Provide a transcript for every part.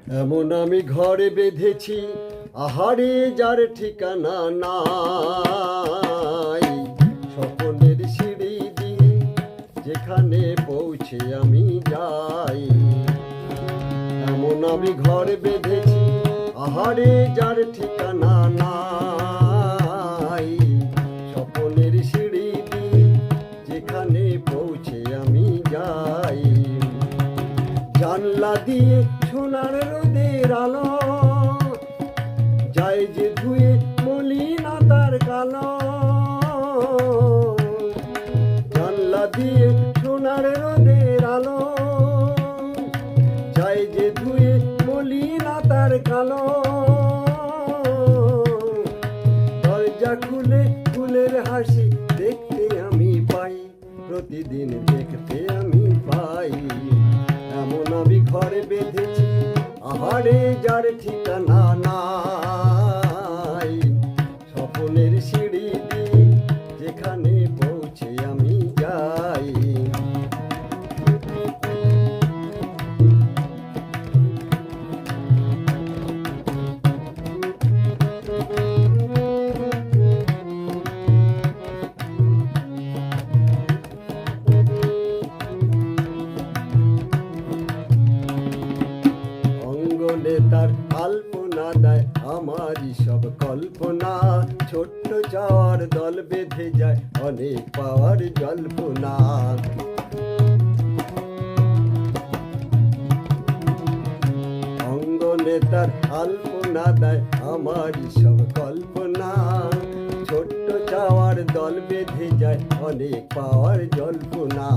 এমন আমি ঘরে বেঁধেছি, আহারে যার ঠিকানা নাই। স্বপ্নের সিঁড়ি দিয়ে যেখানে পৌঁছে আমি যাই। এমন আমি ঘরে বেঁধেছি, আহারে যার ঠিকানা নাই। স্বপ্নের সিঁড়ি দিয়ে যেখানে পৌঁছে আমি যাই। জানলা দিয়ে সোনার রোদের আলো যায় যে ধুয়ে মলিনতার কালো। জানলা দিয়ে সোনার রোদের আলো যায় যে ধুয়ে মলিনতার কালো। দরজা খুলে ফুলের হাসি দেখতে আমি পাই, প্রতিদিন দেখতে আমি পাই। এমন আমি ঘরে বেঁধেছি, আহারে যার ঠিকানা নাই। স্বপ্নের সিঁড়ি দিয়ে যেখানে পৌঁছে আমি যাই। তার আলপনা দেয় আমারই সব কল্পনা। ছোট্ট যাওয়ার দল বেঁধে যায় অনেক পাওয়ার জল্পনা। অঙ্গনে তার আলপনা দেয় আমারই সব কল্পনা। ছোট্ট যাওয়ার দল বেঁধে যায় অনেক পাওয়ার জল্পনা।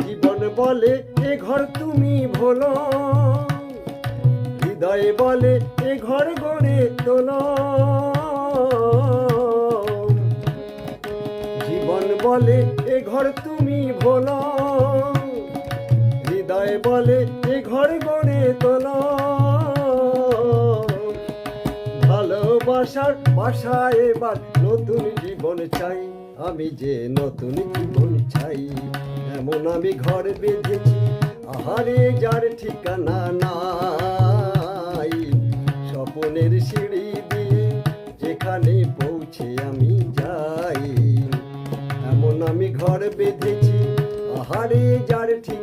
জীবন বলে এ ঘর তুমি ভোলো, হৃদয় বলে এ ঘর গড়ে তোলো। জীবন বলে এ ঘর তুমি ভোলো, হৃদয় বলে এ ঘর গড়ে তোলো। ভালোবাসার বাসা এবার নতুন জীবন চাই, আমি যে নতুন জীবন চাই। এমন আমি ঘর বেঁধেছি, আহারে যার ঠিকানা নাই। স্বপ্নের সিঁড়ি দিয়ে যেখানে পৌঁছে আমি যাই। এমন আমি ঘর বেঁধেছি, আহারে যার ঠিকানা।